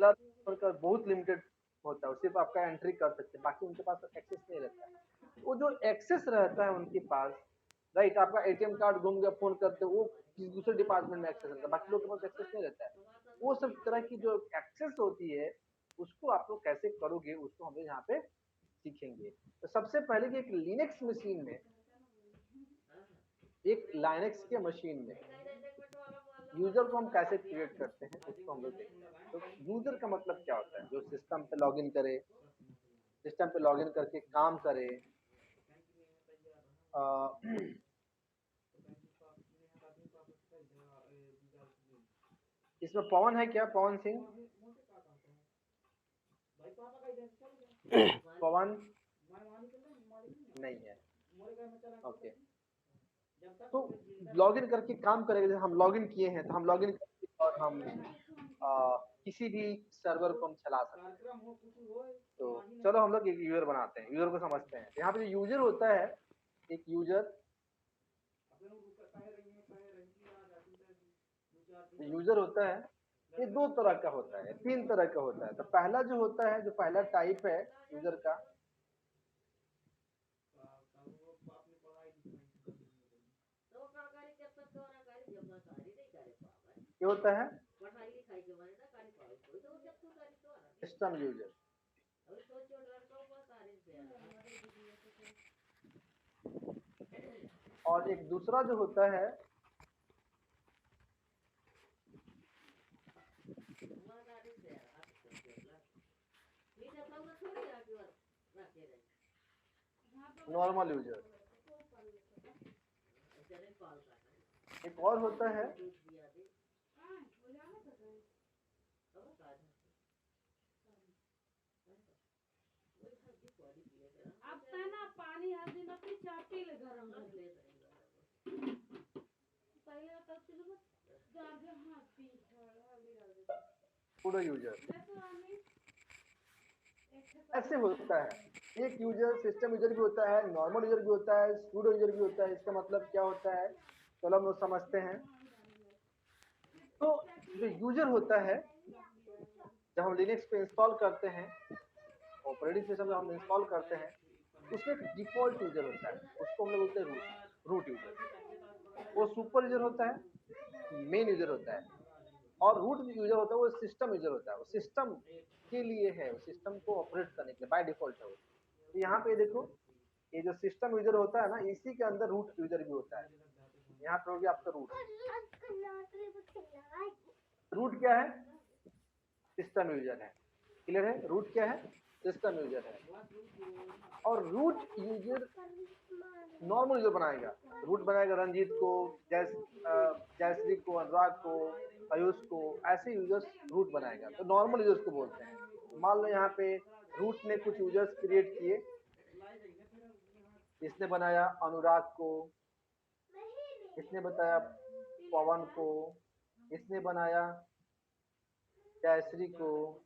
Regular का बहुत limited होता है, सिर्फ आपका एंट्री कर सकते हैं, बाकी उनके पास एक्सेस नहीं रहता है। वो जो एक्सेस रहता है उनके पास, राइट, आपका एटीएम कार्ड गुम गया, फोन करते वो किसी दूसरे डिपार्टमेंट में एक्सेस रहता है, बाकी लोग के पास एक्सेस नहीं रहता है। वो सब तरह की जो एक्सेस होती है उसको आप लोग कैसे करोगे, उसको हम लोग यहाँ पे सीखेंगे। तो सबसे पहले कि एक लिनक्स मशीन में, एक लाइनक्स के मशीन में यूजर को हम कैसे क्रिएट करते हैं उसको हम लोग देखते हैं। तो यूजर का मतलब क्या होता है, जो सिस्टम पे लॉगिन करे, सिस्टम पे लॉगिन करके काम करे। इसमें पवन है क्या, पवन सिंह? पवन नहीं है, ओके। तो लॉगिन करके काम करेंगे, जैसे हम लॉगिन किए हैं तो हम लॉगिन करके और हम किसी भी सर्वर को हम चला सकते हैं। तो चलो हम लोग एक यूजर बनाते हैं, यूजर को समझते हैं। यहाँ पे जो यूजर होता है, एक यूजर होता है, ये दो तरह का होता है, तीन तरह का होता है। तो पहला जो होता है, जो पहला टाइप है यूजर का, ये होता है सिस्टम यूजर। और एक दूसरा जो होता है नॉर्मल यूजर। एक और होता है पानी हर दिन अपनी चापी ले गरम सूडो यूजर। ऐसे होता है, एक यूजर सिस्टम यूजर भी होता है, नॉर्मल यूजर भी होता है, सूडो यूजर भी होता है। इसका मतलब क्या होता है, चलो हम लोग समझते हैं। तो जो यूजर होता है, जब हम लिनक्स पे इंस्टॉल करते हैं, ऑपरेटिंग सिस्टम जब हम इंस्टॉल करते हैं, उसमें एक डिफॉल्ट यूजर होता है, उसको हम लोग बोलते हैं रूट यूजर। वो सुपर यूजर होता है, मेन यूजर होता है, और रूट यूजर होता है वो सिस्टम यूजर होता है। वो सिस्टम के लिए है, वो सिस्टम को ऑपरेट करने के लिए बाय डिफॉल्ट है वो। तो यहाँ पे देखो, ये जो सिस्टम यूजर होता है ना, इसी के अंदर रूट यूजर भी होता है। यहाँ पे हो गया आपका रूट। रूट क्या है, सिस्टम यूजर है। क्लियर है, रूट क्या है, सिस्टम यूजर है। और रूट यूजर नॉर्मल यूजर बनाएगा, रूट बनाएगा रंजीत को, जयश्री को, अनुराग को, आयुष को, ऐसे यूजर्स रूट बनाएगा। तो नॉर्मल यूजर्स को बोलते हैं। तो मान लो यहाँ पे रूट ने कुछ यूजर्स क्रिएट किए, इसने बनाया अनुराग को, इसने बताया पवन को, इसने बनाया जयश्री को,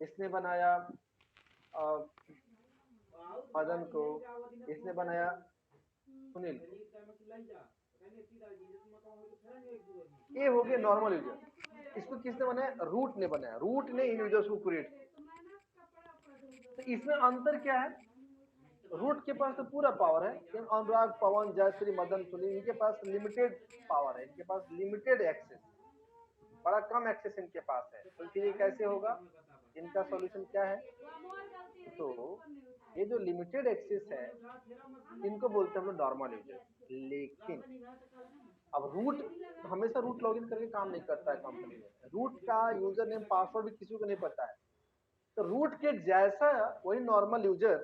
इसने बनाया मदन को, इसने बनाया सुनील को। ये हो गया नॉर्मल यूजर। इसको किसने बनाया, रूट ने बनाया, रूट ने इन यूजर्स को क्रिएट किया। तो इसमें अंतर क्या है, रूट के पास तो पूरा पावर है, लेकिन अनुराग, पवन, जयश्री, मदन, सुनील, इनके पास लिमिटेड पावर है, इनके पास लिमिटेड एक्सेस, बड़ा कम एक्सेस इनके पास है। तो फिर ये कैसे होगा, इनका सॉल्यूशन क्या है, तो ये जो लिमिटेड एक्सेस है इनको बोलते हैं हम लोग नॉर्मल यूजर। लेकिन अब रूट हमेशा रूट लॉगिन करके काम नहीं करता है कंपनी में, रूट का यूजर नेम पासवर्ड भी किसी को नहीं पता है। तो रूट के जैसा वही नॉर्मल यूजर,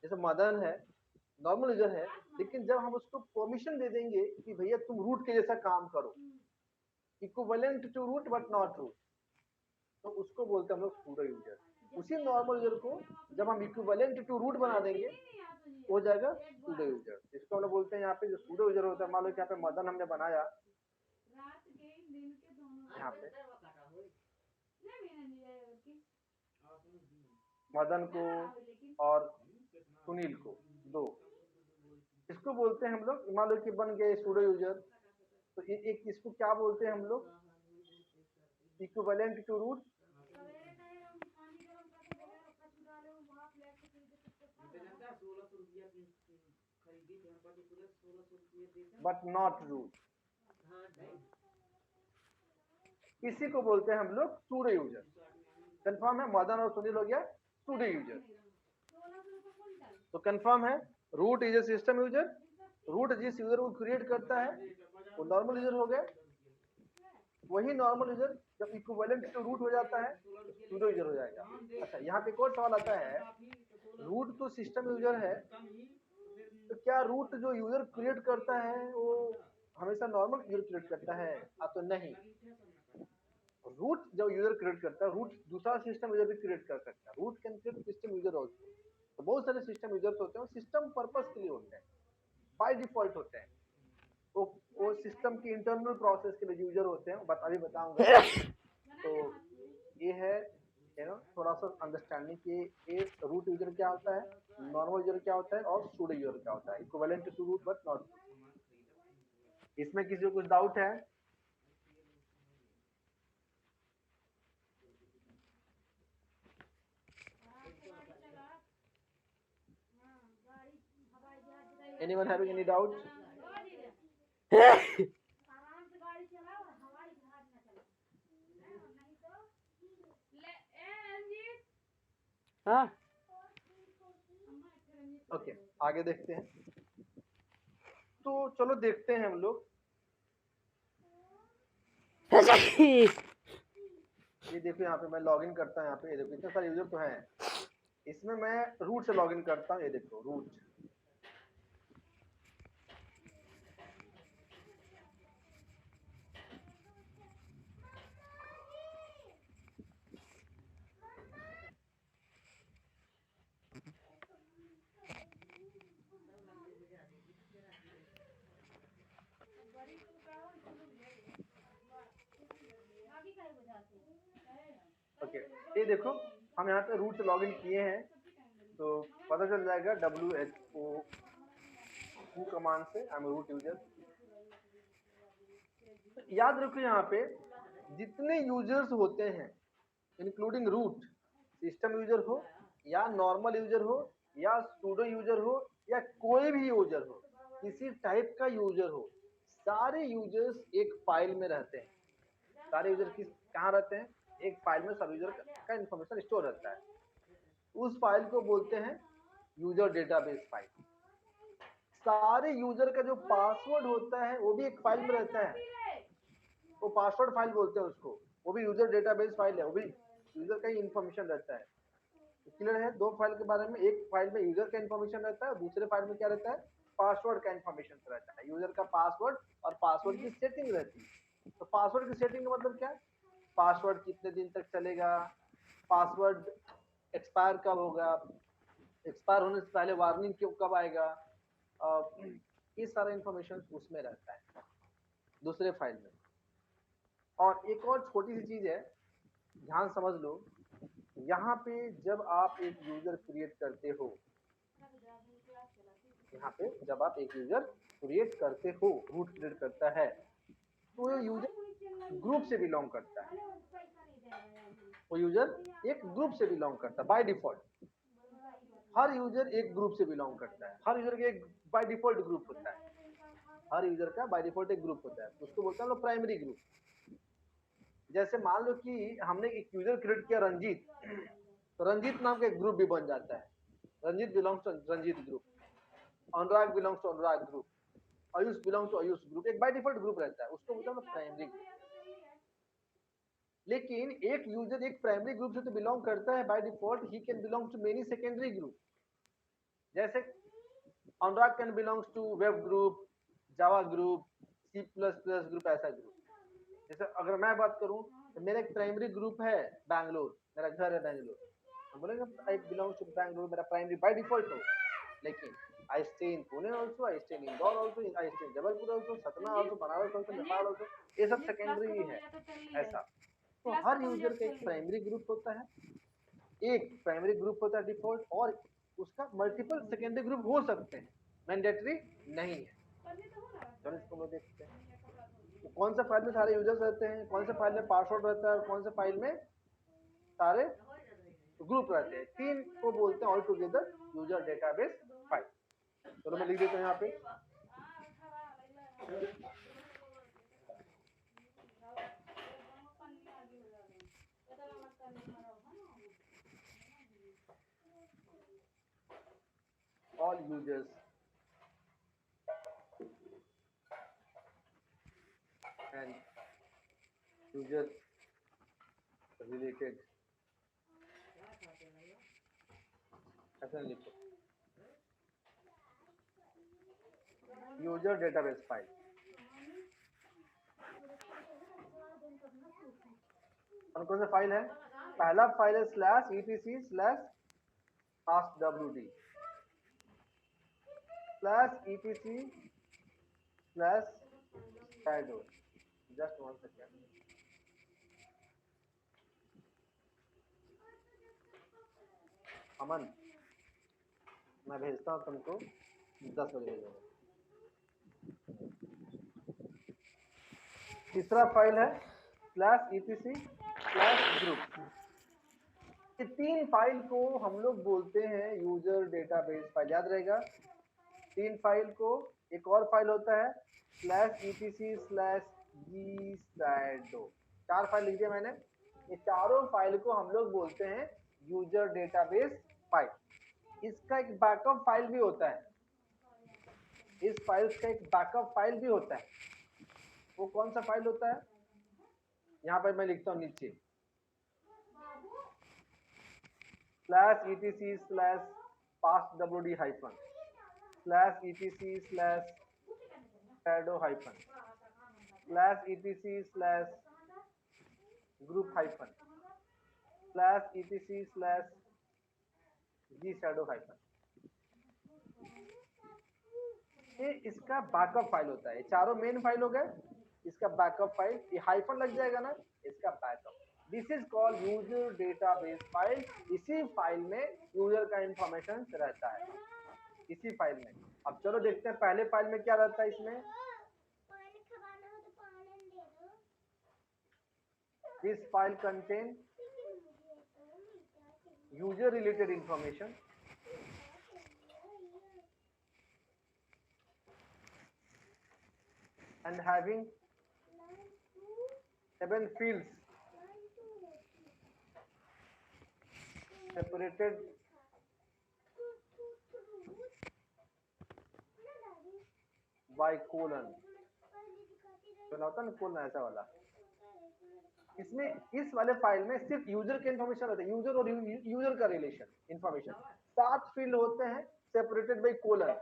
जैसे मदन है नॉर्मल यूजर है, लेकिन जब हम उसको परमिशन दे देंगे कि भैया तुम रूट के जैसा काम करो, equivalent to root but not root, तो उसको बोलते हैं हम लोग सूडो यूजर। उसी नॉर्मल यूजर को जब हम इक्विवेलेंट टू रूट बना देंगे, हो जाएगा सूडो यूजर। इसको हम लोग बोलते हैं यहाँ पे जो सूडो यूजर होता है, मान लो यहाँ पे मदन हमने बनाया, यहाँ पे मदन को और सुनील को, दो, इसको बोलते हैं हम लोग, मान लो कि बन गए सूडो यूजर। तो ये एक इसको क्या बोलते हैं हम लोग, इक्विवेलेंट टू रूट। सवेरे कहे हम पानी गरम करके बोले कछु डाले वो भाप लेके पी के कुछ बट नॉट रूट। इसी को बोलते हैं हम लोग सूडो यूजर। कंफर्म है, मदन और सुनील हो गया सूडो यूजर। 1600 रुपये कौन डाले तो कंफर्म है, root is a system user. Root जिस यूजर को क्रिएट करता है वो नॉर्मल यूजर हो गया। वही नॉर्मल यूजर जब इक्विवेलेंट टू रूट हो जाता है तो सूडो यूजर हो जाएगा। अच्छा, यहाँ पे एक और सवाल आता है, रूट तो सिस्टम यूजर है, तो क्या रूट जो यूजर क्रिएट करता है वो हमेशा नॉर्मल यूजर क्रिएट करता है? तो नहीं, रूट जब यूजर क्रिएट करता है, रूट दूसरा सिस्टम यूजर भी क्रिएट कर सकता है। Root can create system user also. तो बहुत सारे सिस्टम यूजर्स होते हैं, सिस्टम पर्पस के लिए होते हैं, बाय डिफॉल्ट होते हैं। वो सिस्टम की इंटरनल प्रोसेस के लिए यूजर होते हैं, अभी बताऊंगा। तो ये है थोड़ा सा अंडरस्टैंडिंग कि ये रूट यूजर क्या होता है, नॉर्मल यूजर क्या होता है और सूडो यूजर क्या होता है। Equivalent to root but not. इसमें किसी को कुछ डाउट है? Anyone having any doubt? आराम से गाड़ी चलाओ और हवाई जहाज न चलाओ, नहीं तो ले रंजीत। हाँ ओके, आगे देखते हैं। तो चलो देखते हैं हम लोग। ये देखो यहाँ पे मैं लॉगिन करता हूँ, यहाँ पे ये देखो इतने सारे यूजर तो हैं। इसमें मैं रूट से लॉगिन करता हूँ, ये देखो रूट। ओके, ये देखो हम यहाँ पे रूट से लॉगिन किए हैं, तो पता चल जाएगा WHO कमांड से आई एम रूट यूजर। याद रखो यहाँ पे जितने यूजर्स होते हैं इंक्लूडिंग रूट, सिस्टम यूजर हो या नॉर्मल यूजर हो या सूडो यूजर हो या कोई भी यूजर हो, किसी टाइप का यूजर हो, सारे यूजर्स एक फाइल में रहते हैं। सारे यूजर किस कहाँ रहते हैं? एक फाइल में सब यूजर का इंफॉर्मेशन स्टोर रहता है। उस फाइल को बोलते हैं यूजर डेटाबेस फाइल। सारे यूजर का जो पासवर्ड होता है वो भी एक फाइल में रहता है, वो पासवर्ड फाइल बोलते हैं उसको, वो भी यूजर डेटाबेस फाइल है, वो भी यूजर का ही इंफॉर्मेशन रहता है। तो क्लियर है? दो फाइल के बारे में, एक फाइल में यूजर का इंफॉर्मेशन रहता है, दूसरे फाइल में क्या रहता है? पासवर्ड का इंफॉर्मेशन रहता है। यूजर का पासवर्ड और पासवर्ड की सेटिंग रहती है। तो पासवर्ड की सेटिंग का मतलब क्या है? पासवर्ड कितने दिन तक चलेगा, पासवर्ड एक्सपायर कब होगा, एक्सपायर होने से पहले वार्निंग क्यों कब आएगा, ये सारा इंफॉर्मेशन उसमें रहता है दूसरे फाइल में। और एक और छोटी सी चीज है, ध्यान समझ लो। यहाँ पे जब आप एक यूजर क्रिएट करते हो, यहाँ पे जब आप एक यूजर क्रिएट करते हो, रूट क्रिएट करता है, तो वो यूजर ग्रुप से बिलोंग करता है। वो यूजर एक ग्रुप से बिलोंग करता है बाय डिफॉल्ट। हर यूजर एक ग्रुप से बिलोंग करता है, हर यूजर का एक बाय डिफॉल्ट ग्रुप होता है, हर यूजर का बाय डिफॉल्ट एक ग्रुप होता है, उसको बोलते हैं हम लोग प्राइमरी ग्रुप। जैसे मान लो कि हमने एक यूजर क्रिएट किया रंजीत, तो रंजीत नाम का एक ग्रुप भी बन जाता है, Ranjit belongs to Ranjit group, Anurag belongs to Anurag group, Ayush belongs to Ayush group, एक बाय डिफॉल्ट ग्रुप रहता है, उसको बोलते हैं प्राइमरी ग्रुप। लेकिन एक यूजर एक प्राइमरी ग्रुप से तो बिलोंग करता है by default, he can belong to many secondary group. जैसे Anurag can belongs to web group, Java group, C++ group, ऐसा ग्रुप। जैसे अगर मैं बात करूं तो मेरा एक प्राइमरी ग्रुप है बैंगलोर, मेरा घर है बैंगलोर, हम बोलेंगे आई बिलोंग्स टू बैंगलोर, मेरा प्राइमरी बाय डिफॉल्ट हो। लेकिन I stay in Pune also, I stay in Indore also, I stay in Jabalpur also, Satna also, Banaras also, Nepal also, ये सब सेकेंडरी ही है ऐसा। तो हर यूजर का एक प्राइमरी ग्रुप होता है, एक प्राइमरी ग्रुप होता है डिफॉल्ट, और उसका मल्टीपल सेकेंडरी ग्रुप हो सकते हैं, मैंडेटरी नहीं है। चलो इसको हम देखते हैं। कौन सा फाइल में सारे यूजर्स रहते हैं, कौन सा फाइल में पासवर्ड रहता है और कौन सा फाइल में सारे ग्रुप रहते हैं। तीन को बोलते हैं all together user database file. चलो मैं लिख देता हूँ यहाँ पे। all users and user related ऐसा लिखो यूजर डेटाबेस फाइल। और कौन सा फाइल है? पहला फाइल है /etc/askWD /etc/shadow। Just one second, अमन मैं भेजता हूँ तुमको 10 बजे भेजूंगा। तीसरा फाइल है /etc/group। ये तीन फाइल को हम लोग बोलते हैं यूजर डेटाबेस फाइल, याद रहेगा। तीन फाइल को, एक और फाइल होता है /etc/gshado। चार फाइल लिख दिया मैंने। ये चारों फाइल को हम लोग बोलते हैं यूजर डेटाबेस फाइल। इसका एक बैकअप फाइल भी होता है, इस फाइल का एक बैकअप फाइल भी होता है। वो कौन सा फाइल होता है? यहाँ पर मैं लिखता हूँ नीचे /etc/passwd /etc/shadow /etc/group /etc/gshadow। ये इसका बैकअप फाइल होता है। चारों मेन फाइल हो गए, इसका बैकअप फाइल, ये हाइफन लग जाएगा ना, इसका backup. This is called user database file. इसी फाइल में यूजर का इंफॉर्मेशन रहता है, इसी फाइल में। अब चलो देखते हैं पहले फाइल में क्या रहता है। इसमें this file contain user related information and having 7 fields separated by colon। तो होता ना कोलन, ऐसा वाला। इसमें इस वाले फाइल में सिर्फ यूजर के इंफॉर्मेशन रहता है, यूजर और यूजर का रिलेशन इंफॉर्मेशन। 7 फील्ड होते हैं सेपरेटेड बाय कोलन।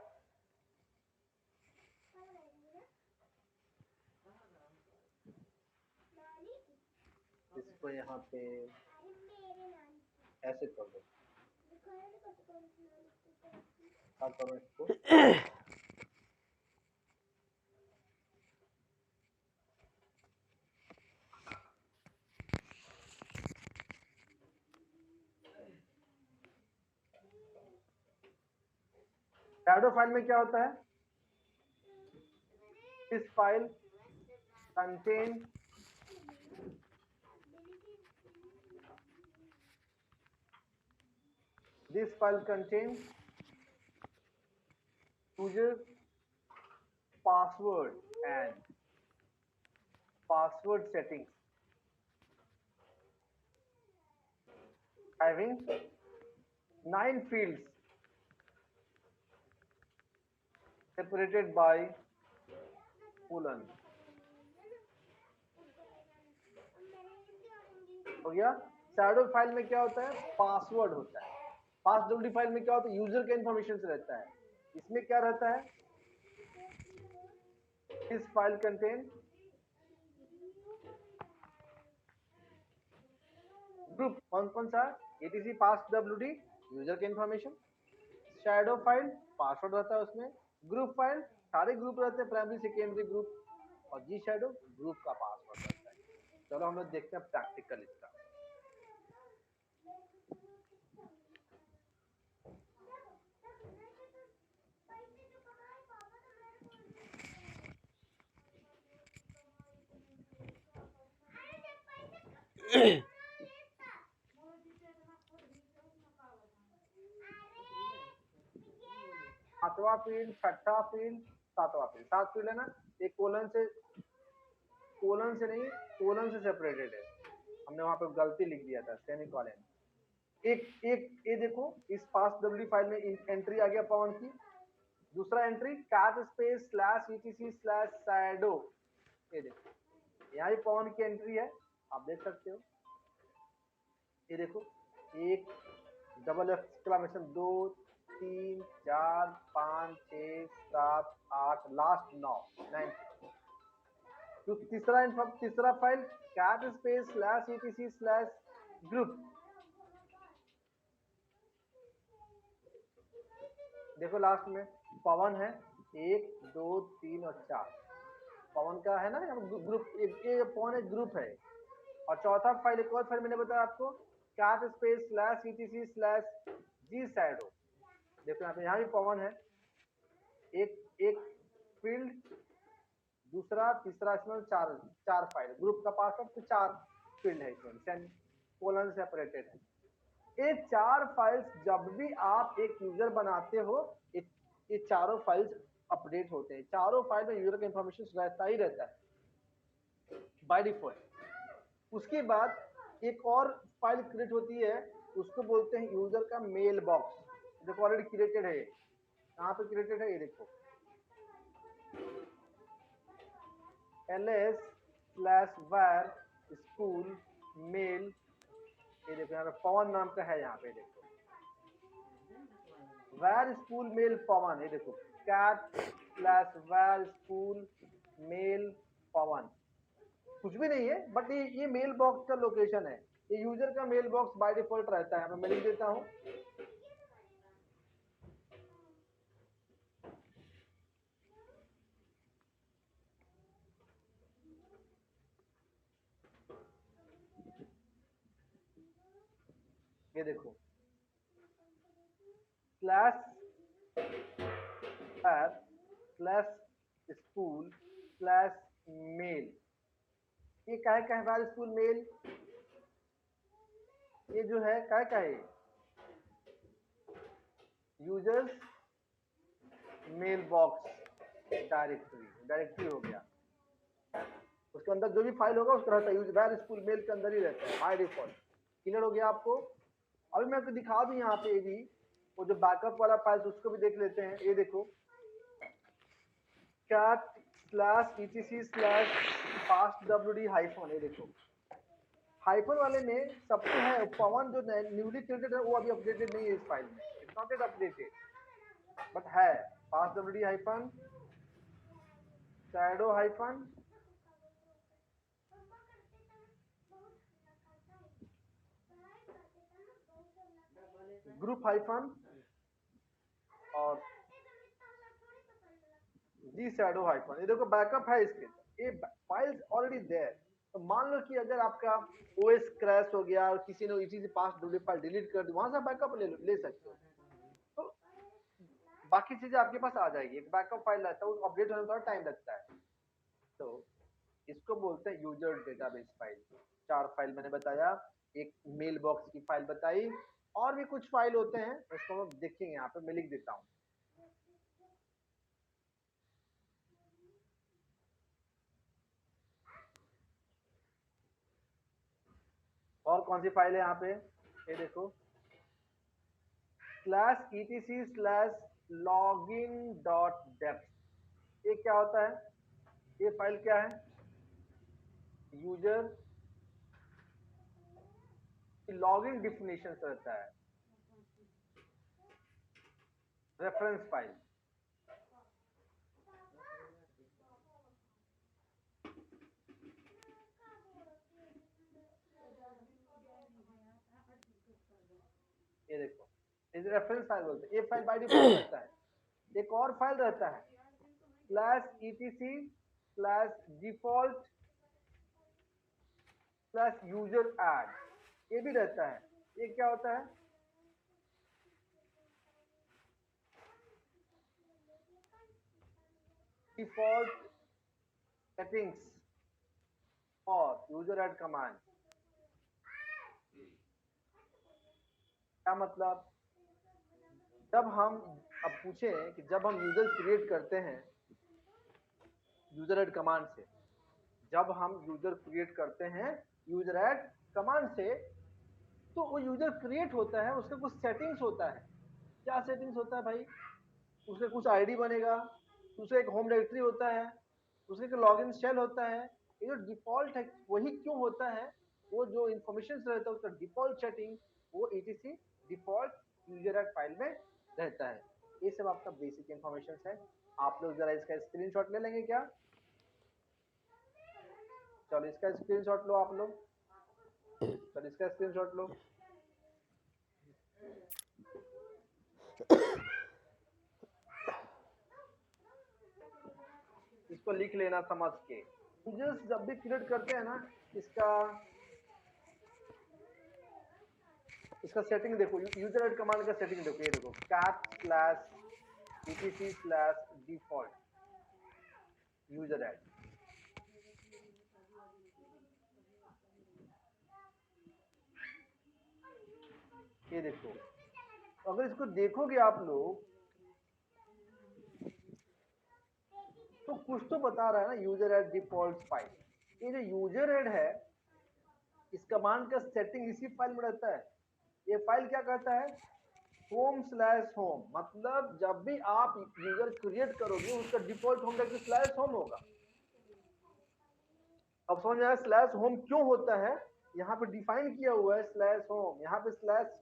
इसको यहाँ पे ऐसे कर दो, इसको शैडो फाइल में क्या होता है? इस file contain this file contains user password and password settings having 9 fields separated by colon। हो गया। शैडो फाइल में क्या होता है? पासवर्ड होता है। passwd फाइल में क्या होता है? यूजर के इंफॉर्मेशन से रहता है। इसमें क्या रहता है? इस फाइल कंटेन ग्रुप। कौन कौन सा? etc passwd यूजर के इंफॉर्मेशन, शैडो फाइल पासवर्ड रहता है उसमें, ग्रुप फाइल सारे ग्रुप रहते हैं, प्राइमरी सेकेंडरी ग्रुप, और जी शैडो ग्रुप का पासवर्ड रहता है। चलो हम लोग देखते हैं प्रैक्टिकल इसका। पांचवा फील्ड, छठा फील्ड, सातवां फील्ड, 7 फील्ड है ना। एक कोलन से नहीं, कोलन से सेपरेटेड है। हमने वहां पे गलती लिख दिया था, सेमीकोलन। एक एक ये देखो, इस पास डब्ल्यू फाइल में एंट्री आ गया पवन की। दूसरा entry cat space slash etc slash shadow, ये देखो यहाँ भी पवन की एंट्री है, आप देख सकते हो। ये देखो, एक डबल एक्सक्लेमेशन, 2 3 4 5 6 7 8, लास्ट 9 9। तीसरा file cat space slash etc slash group. देखो लास्ट में पवन है, 1 2 3 और 4 पवन का है ना ग्रुप, ये पवन एक ग्रुप है। और चौथा फाइल, एक और फाइल मैंने बताया आपको, cat space slash etc slash G shadow. देखो यहाँ भी पवन है, एक फील्ड, दूसरा तीसरा, इसमें चार फाइल ग्रुप का पासवर्ड, तो 4 फील्ड है इसमें, कोलन सेपरेटेड है। ये 4 फाइल्स जब भी आप एक यूजर बनाते हो, ये चारों फाइल्स अपडेट होते हैं। चारों फाइल में यूजर का इंफॉर्मेशन रहता ही रहता है बाय डिफॉल्ट। उसके बाद एक और फाइल क्रिएट होती है, उसको बोलते हैं यूजर का मेल बॉक्स। देखो ऑलरेडी क्रिएटेड है, यहाँ पे क्रिएटेड है, ये देखो ls/var स्कूल मेल, ये देखो यहाँ पे पवन नाम का है, यहाँ पे देखो var स्कूल मेल पवन, ये देखो cat/var स्कूल मेल पवन। कुछ भी नहीं है, बट ये मेल बॉक्स का लोकेशन है, ये यूजर का मेल बॉक्स बाय डिफॉल्ट रहता है। मैं लिख देता हूँ, ये देखो /var/school/mail, ये क्या है var स्कूल मेल, ये जो है क्या है, यूजर्स मेल बॉक्स डायरेक्टरी हो गया। उसके अंदर जो भी फाइल होगा उसका रहता है, var स्कूल मेल के अंदर ही रहता है बाय डिफॉल्ट। क्लियर हो गया आपको। अभी मैं आपको दिखा दूं यहाँ पे भी, वो जो बैकअप वाला फाइल उसको भी देख लेते हैं। ये देखो cat/etc/fastwd-, ये देखो हाइफन वाले में सब तो है, पवन जो न्यूली क्रिएटेड है वो अभी अपडेटेड नहीं है इस फाइल में, it's not at updated, but है fastwd- shadow hyphen group hyphen और जी शैडो हाइफन। ये देखो बैकअप है इसके, ये फाइल्स ऑलरेडी देयर। तो मान लो कि अगर आपका ओएस क्रैश हो गया और किसी ने इसी से पास डब्ल्यू फाइल डिलीट कर दी, वहां से बैकअप ले सकते हो, तो बाकी चीजें आपके पास आ जाएगी। एक बैकअप फाइल रहता है, वो अपडेट होने में थोड़ा टाइम लगता है। तो इसको बोलते हैं यूजर डेटाबेस फाइल। 4 फाइल मैंने बताया, एक मेल बॉक्स की फाइल बताई, और भी कुछ फाइल होते हैं, इसको हम देखेंगे। यहाँ पे मैं लिख देता हूँ, और कौन सी फाइल है यहाँ पे, ये देखो /etc/login.def। ये क्या होता है, ये फाइल क्या है, यूजर लॉगिन डिफिनेशन रहता है, रेफरेंस फाइल। ये देखो इसे रेफरेंस फाइल बोलते हैं, ये फाइल बाय डिफॉल्ट रहता है। एक और फाइल रहता है /etc/default/user-add, ये भी रहता है। ये क्या होता है, डिफॉल्ट सेटिंग्स और यूजर ऐड कमांड। क्या मतलब, जब हम अब पूछें कि जब हम यूजर क्रिएट करते हैं यूजर एड कमांड से, जब हम यूजर क्रिएट करते हैं यूजर एड कमांड से, तो वो यूजर क्रिएट होता है, उसका कुछ सेटिंग्स होता है। क्या सेटिंग्स होता है भाई, उसका कुछ आईडी बनेगा, उसका एक होम डायरेक्टरी होता है, उसका एक लॉगिन शेल होता है। ये जो डिफॉल्ट है वही क्यों होता है, वो जो इन्फॉर्मेशन रहता है उसका डिफॉल्ट सेटिंग वो etc default user add file में रहता है। ये सब आपका बेसिक इन्फॉर्मेशन है। आप लोग जरा इसका स्क्रीनशॉट ले लेंगे क्या? चलो इसका स्क्रीनशॉट लो आप लोग, चलो इसका स्क्रीनशॉट लो। इसको लिख लेना समझ के। यूजर्स जब भी क्रिएट करते हैं ना, इसका इसका सेटिंग देखो, यूजर एड कमांड का सेटिंग देखो, ये देखो cat/etc/default यूजर एड। ये देखो, अगर इसको देखोगे आप लोग तो कुछ तो बता रहा है ना, यूजर एड डिफॉल्ट फाइल। ये जो यूजर एड है इस कमांड का सेटिंग इसी फाइल में रहता है। ये फाइल क्या कहता है, home/home, मतलब जब भी आप यूजर क्रिएट करोगे उसका डिफॉल्ट होम डायरेक्टरी /home होगा। अब समझ में आया /home क्यों होता है, यहाँ पे डिफाइन किया हुआ है /home। यहाँ पे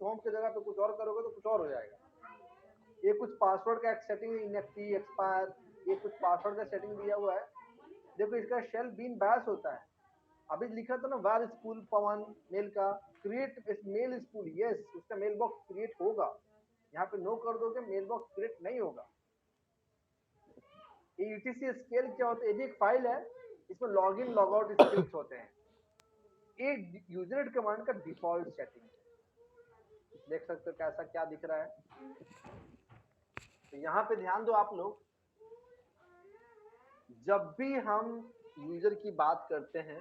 /home की जगह पे कुछ और करोगे तो कुछ और हो जाएगा। ये कुछ पासवर्ड का सेटिंग, इनएक्टिव, एक्सपायर, ये कुछ पासवर्ड का सेटिंग दिया हुआ है। देखो इसका शेल बीन बैश होता है। अभी लिखा था ना वार स्कूल पवन मेल का, क्रिएट मेल स्कूल, यस उसका मेल बॉक्स क्रिएट होगा। यहाँ पे नो कर दोगे मेल बॉक्स क्रिएट नहीं होगा। ये etc स्केल क्या होता है, ये भी एक फाइल है, इसमें log in log out script होते हैं। ये यूजर एड कमांड का डिफॉल्ट सेटिंग है। देख सकते हो कैसा क्या दिख रहा है। तो यहाँ पे ध्यान दो आप लोग, जब भी हम यूजर की बात करते हैं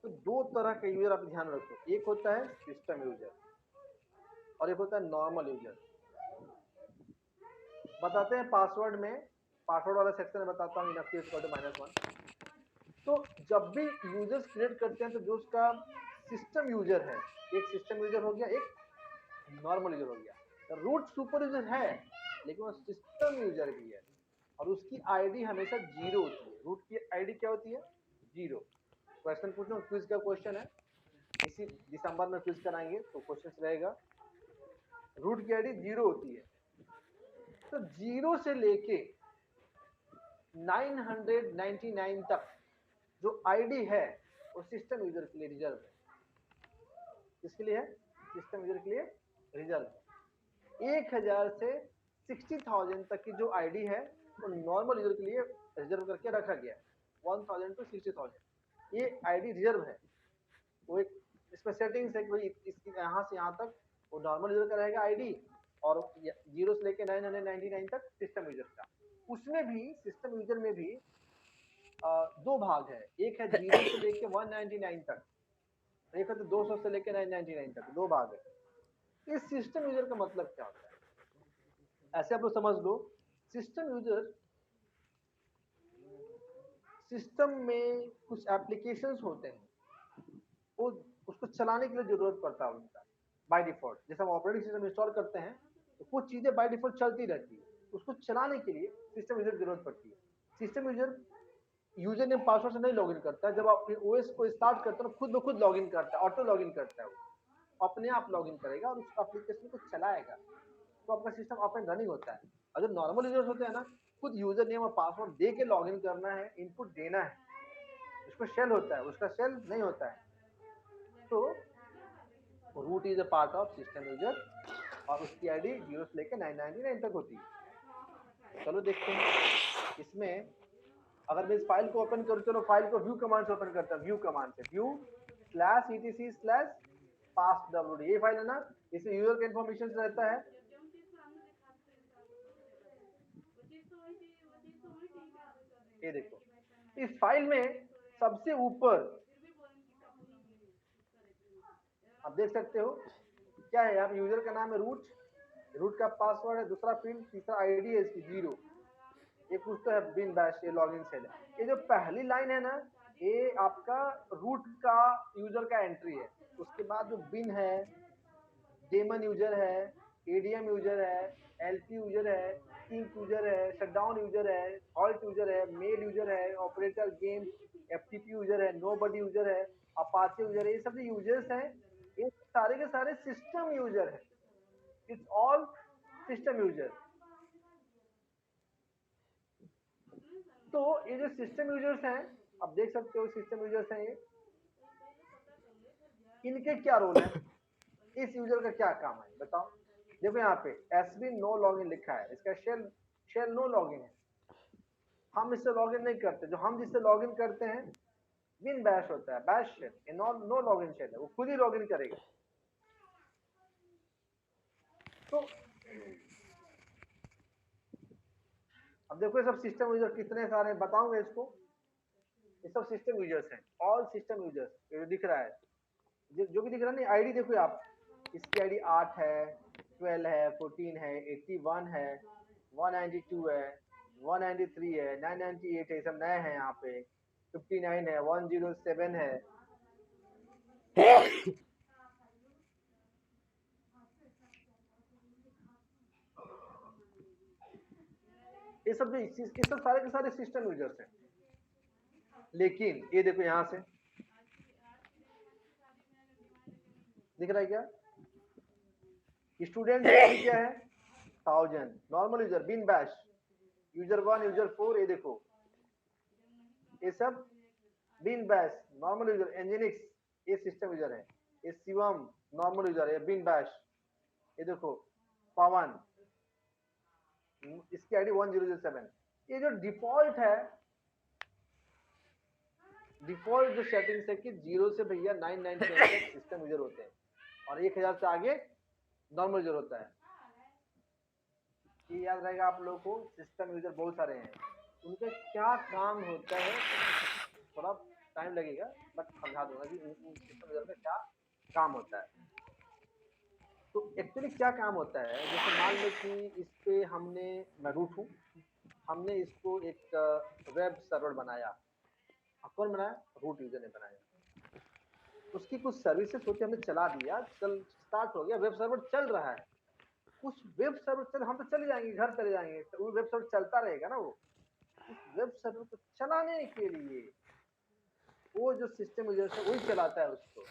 तो दो तरह के यूजर आप ध्यान रखो, एक होता है सिस्टम यूजर और एक होता है नॉर्मल यूजर। बताते हैं पासवर्ड में, पासवर्ड वाला सेक्शन में बताता हूँ -1। तो जब भी यूजर्स क्रिएट करते हैं तो जो उसका सिस्टम यूजर है, एक सिस्टम यूजर हो गया, एक नॉर्मल यूजर हो गया। रूट सुपर यूजर है लेकिन वो सिस्टम यूजर भी है और उसकी आईडी हमेशा 0 होती है। रूट की आईडी क्या होती है, 0। क्वेश्चन पूछ लो, क्विज का क्वेश्चन है, इसी दिसंबर में क्विज कराएंगे तो क्वेश्चन रहेगा। रूट की आईडी 0 होती है। तो 0 से लेके 999 तक जो आईडी है वो सिस्टम यूजर के लिए रिजर्व है। किसके लिए है, सिस्टम यूजर के लिए रिजर्व है। 1000 से 60,000 तक की जो आईडी है वो नॉर्मल यूजर के लिए रिजर्व करके रखा गया है। 1000 to 60,000 ये आईडी रिजर्व है। वो एक इसमें सेटिंग्स है कि भाई इसकी यहाँ से यहाँ तक वो नॉर्मल यूजर का रहेगा आईडी और 0 से लेके 999 तक सिस्टम यूजर का। उसमें भी सिस्टम यूजर में भी दो भाग है, एक है 0 से लेके 199 तक, एक है तो 200 से लेके 999 तक, दो भाग है। इस सिस्टम यूजर का मतलब क्या होता है, ऐसे आप लोग समझ लो, सिस्टम यूजर सिस्टम में कुछ एप्लीकेशंस होते हैं, वो उसको चलाने के लिए जरूरत पड़ता है उनका बाय डिफॉल्ट। जैसे हम ऑपरेटिंग सिस्टम इंस्टॉल करते हैं तो कुछ चीजें बाय डिफॉल्ट चलती रहती है, उसको चलाने के लिए सिस्टम यूजर की जरूरत पड़ती है। System user user name password से नहीं लॉगिन करता है, जब आप ओएस को स्टार्ट करते हो खुद ब खुद लॉगिन करता है, ऑटो लॉगिन करता है, वो अपने आप लॉगिन करेगा और उस एप्लीकेशन को चलाएगा तो आपका सिस्टम अप एंड रनिंग होता है। और जो नॉर्मल यूजर्स होते हैं ना, खुद यूजर नेम और पासवर्ड दे के लॉगिन करना है, इनपुट देना है, उसको शेल होता है, उसका शेल नहीं होता है। तो root is a part of system user और उसकी आईडी 0 से लेकर 999 तक होती है। चलो देखते हैं इसमें, अगर मैं इस फाइल को ओपन करूँ, चलो फाइल को व्यू कमांड से ओपन करता हूँ, व्यू कमांड से, व्यू /etc/passwd, ये फाइल है ना, इसमें यूजर का इन्फॉर्मेशन रहता है। ये देखो इस फाइल में सबसे ऊपर आप देख सकते हो क्या है, यहाँ पे यूजर का नाम है रूट, रूट का पासवर्ड है, दूसरा फील्ड, तीसरा आईडी है इसकी 0, ये कुछ तो है बिन बैश, ये लॉगिन सेल है। ये जो पहली लाइन है ना, ये आपका रूट का यूजर का एंट्री है। उसके बाद जो बिन है, डेमन यूजर है, एडीएम यूजर है, एलपी यूजर है, सिंक यूजर है, शटडाउन यूजर है, हॉल्ट यूजर है, मेल यूजर है, ऑपरेटर गेम, एफटीपी यूजर है, नोबडी यूजर है, अपाचे यूजर है, ये सब जो यूजर्स हैं ये सारे के सारे सिस्टम यूजर है। It's all system user. तो ये जो सिस्टम यूजर्स हैं, आप देख सकते हो सिस्टम यूजर्स हैं ये, इनके क्या रोल है, इस यूजर का क्या काम है बताओ। देखो यहाँ पे एसबी नो लॉगिन लिखा है, इसका शेल नो लॉगिन है, हम इससे लॉगिन नहीं करते। जो हम जिससे लॉगिन करते हैं बिन बैश होता है, bash shell, no login shell है, वो खुद ही लॉगिन करेगा। तो अब देखो ये सब सिस्टम यूजर कितने सारे बताऊंगा इसको, ये सब सिस्टम यूजर्स हैं, ऑल सिस्टम यूजर्स। ये दिख रहा है, जो भी दिख रहा है ना, आईडी देखो आप, इसकी आईडी 8 है, 12 है, 14 है, 81 है, 192 है, 193 है, 998 है, सब नए हैं यहाँ पे, 59 है, 107 है। ये सब सारे के सारे सिस्टम यूजर्स हैं। लेकिन ये देखो यहाँ से दिख रहा है क्या, स्टूडेंट क्या है 1000, normal user bin bash, user 1, user 4, ये देखो ये सब bin bash normal user, nginx ये सिस्टम यूजर है, ये शिवम नॉर्मल यूजर है बिन बैश, ये देखो पवन इसकी आईडी 1007। ये जो डिफॉल्ट है, डिफॉल्ट जो सेटिंग्स है कि 0 से भैया 999 तक सिस्टम यूजर होते हैं और 1000 से आगे नॉर्मल यूजर होता है। ये याद रहेगा आप लोगों को, सिस्टम यूजर बहुत सारे हैं, उनका क्या काम होता है, थोड़ा टाइम लगेगा बट समझा दूंगा कि सिस्टम यूजर का क्या काम होता है। तो एक्चुअली क्या काम होता है, जैसे मान लो कि इस पे हमने, मैं रूट हूँ, हमने इसको एक वेब सर्वर बनाया, कौन बनाया, रूट यूजर ने बनाया, उसकी कुछ सर्विसेज होती है, हमने चला दिया, चल स्टार्ट हो गया, वेब सर्वर चल रहा है, उस वेब सर्वर चल, हम तो चले जाएंगे, घर चले जाएंगे, तो वो वेब सर्वर चलता रहेगा ना, वो उस वेब सर्वर को चलाने के लिए वो जो सिस्टम यूजर है वही चलाता है उसको।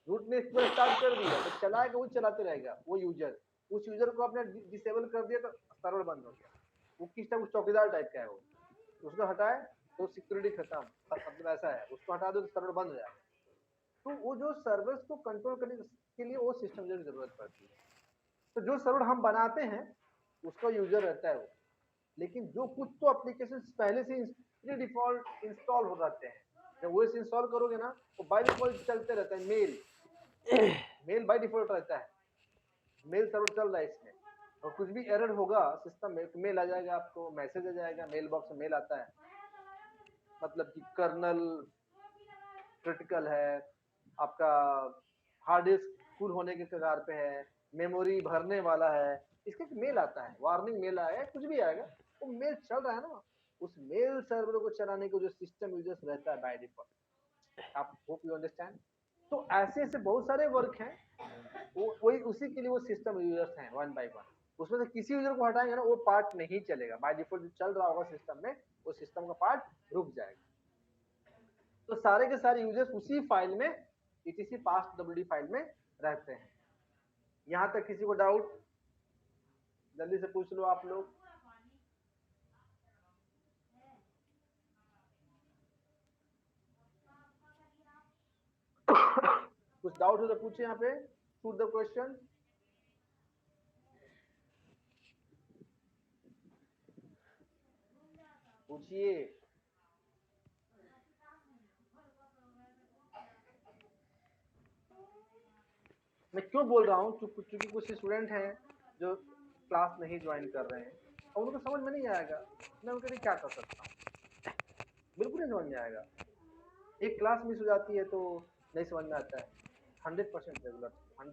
रूट ने इसको स्टार्ट कर दिया तो चलाएगा, वो चलाते रहेगा वो यूजर, उस यूजर को आपने डिसेबल कर दिया तो सर्वर बंद हो गया। वो किस टाइप चौकीदार टाइप का है, वो उसको हटाए तो सिक्योरिटी खत्म, मतलब ऐसा है, उसको हटा दो तो सर्वर बंद हो जाएगा। तो वो जो सर्वर्स को कंट्रोल करने के लिए वो सिस्टम यूजर की जरूरत पड़ती है। तो जो सर्वर हम बनाते हैं उसका यूजर रहता है वो, लेकिन जो कुछ तो एप्लीकेशन पहले से प्री डिफॉल्ट इंस्टॉल हो जाते हैं, जब वो इसे इंस्टॉल करोगे ना तो बाय डिफॉल्ट चलते रहता है, मेल बाय डिफॉल्ट रहता है, मेल सर्वर चल रहा है इसमें, और कुछ भी एरर होगा सिस्टम में तो मेल आ जाएगा, आपको मैसेज आ जाएगा, मेल बॉक्स में मेल आता है, मतलब कि कर्नल क्रिटिकल है, आपका हार्ड डिस्क फुल होने के कगार पे है, मेमोरी भरने वाला है, इसका मेल आता है, वार्निंग मेल आएगा, कुछ भी आएगा, वो मेल चल रहा है ना, उस मेल सर्वर को चलाने को जो सिस्टम यूजर्स रहता है बाय डिफॉल्ट, आप होप यू अंडरस्टैंड। तो ऐसे ऐसे बहुत सारे वर्क हैं, वही उसी के लिए वो सिस्टम यूजर्स हैं वन बाय वन, उसमें से किसी यूजर को हटाएंगे ना वो पार्ट नहीं चलेगा, बाय डिफॉल्ट जो चल रहा होगा सिस्टम में वो सिस्टम का पार्ट रुक जाएगा। तो सारे के सारे यूजर्स उसी फाइल में etc pastwd फाइल में रहते हैं। यहां तक किसी को डाउट जल्दी से पूछ लो आप लोग। कुछ डाउट हो तो पूछिए, यहाँ पे शूट द क्वेश्चन। पूछिए। मैं क्यों बोल रहा हूँ, क्योंकि कुछ स्टूडेंट हैं जो क्लास नहीं ज्वाइन कर रहे हैं और उनको समझ में नहीं आएगा, मैं उनके लिए क्या कर सकता हूँ, बिल्कुल नहीं समझ में आएगा। एक क्लास मिस हो जाती है तो नहीं समझ में आता है, 100% रेगुलर 100